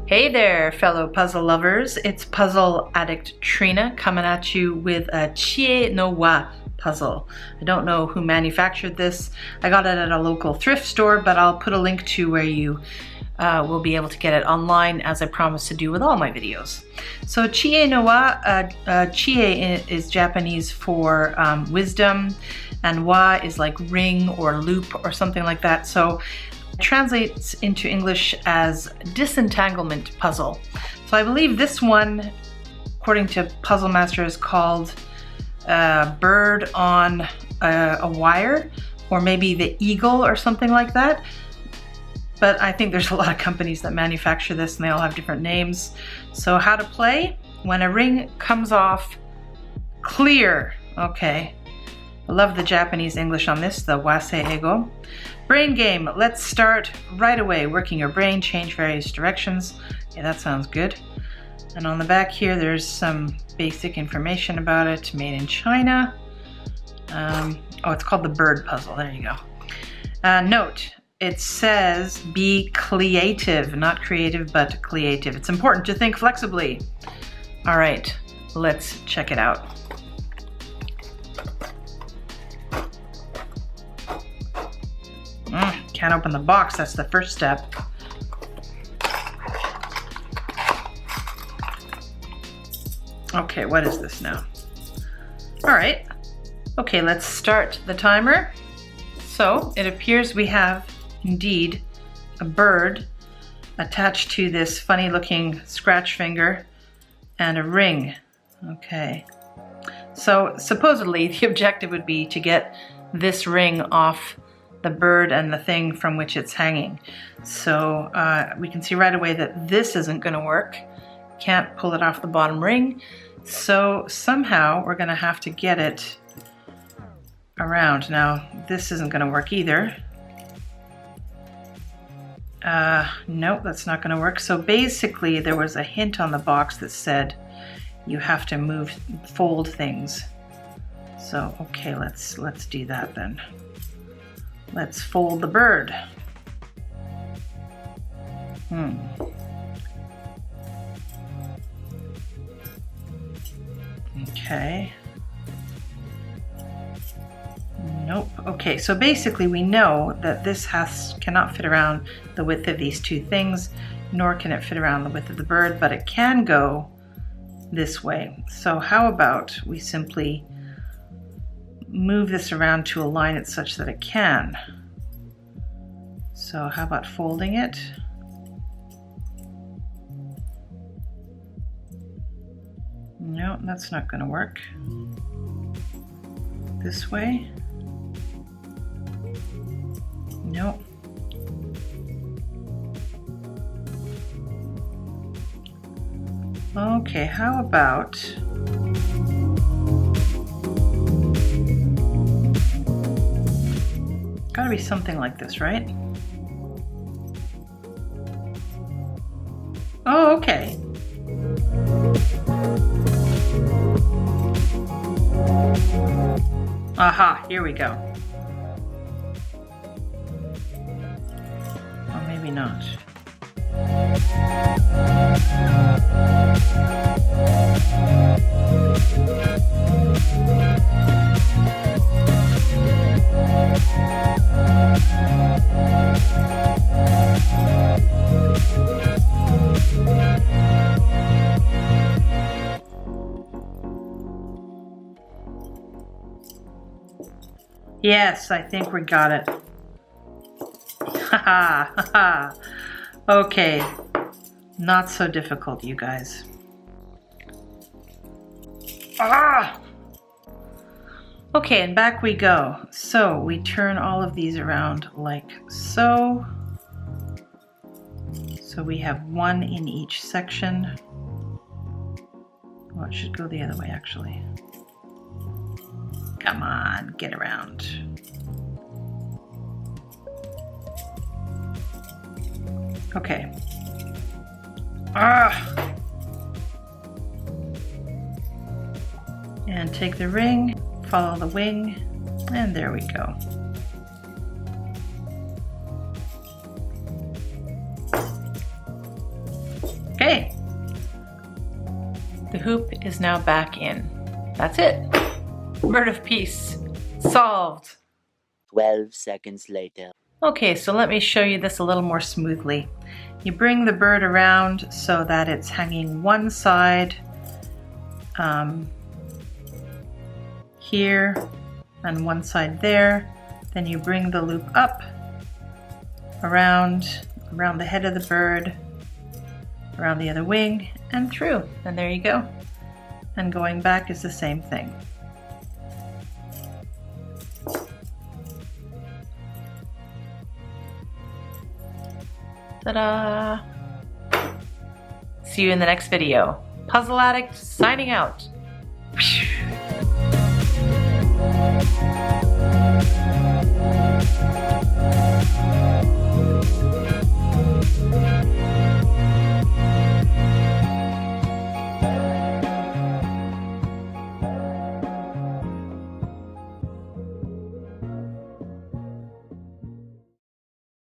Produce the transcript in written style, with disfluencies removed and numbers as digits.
Hey there, fellow puzzle lovers. It's puzzle addict Trina coming at you with a知恵の輪puzzle. I don't know who manufactured this. I got it at a local thrift store, but I'll put a link to where you will be able to get it online, as I promise to do with all my videos. So 知恵の輪, 知恵 is Japanese for wisdom, and wa is like ring or loop or something like that. So it translates into English as disentanglement puzzle. So I believe this one, according to Puzzle Master, is called bird on a wire, or maybe the eagle or something like that. But I think there's a lot of companies that manufacture this and they all have different names. So how to play? When a ring comes off, clear. Okay. I love the Japanese English on this, the wase ego. Brain game. Let's start right away. Working your brain, change various directions. Yeah, that sounds good. And on the back here, there's some basic information about it. Made in China. Oh, it's called the bird puzzle. There you go. Note. It says be creative, not creative, but creative. It's important to think flexibly. All right, let's check it out. Can't open the box, that's the first step. Okay, what is this now? All right, okay, let's start the timer. So it appears we have indeed a bird attached to this funny looking scratch finger and a ring. Okay, so supposedly the objective would be to get this ring off the bird and the thing from which it's hanging. So we can see right away that this isn't going to work. Can't pull it off the bottom ring. So somehow we're going to have to get it around. Now this isn't going to work either. Nope, that's not going to work. So basically there was a hint on the box that said you have to fold things. So okay, let's do that then. Let's fold the bird. Okay. Nope. Okay, so basically we know that this cannot fit around the width of these two things, nor can it fit around the width of the bird, but it can go this way. So how about we simply move this around to align it such that it can. So how about folding it? No, that's not going to work. This way? Nope. Okay, how about gotta be something like this, right? Oh, okay. Aha, here we go. Or maybe not. Yes, I think we got it. Haha, haha. Okay, not so difficult, you guys. Ah! Okay, and back we go. So we turn all of these around like so. So we have one in each section. Well, it should go the other way, actually. Come on, get around. Okay. And take the ring, follow the wing, and there we go. The hoop is now back in. That's it. Bird of peace. Solved. 12 seconds later. Okay, so let me show you this a little more smoothly. You bring the bird around so that it's hanging one side here and one side there. Then you bring the loop up around the head of the bird, around the other wing, and through. And there you go. And going back is the same thing. Ta-da! See you in the next video. Puzzle Addict signing out.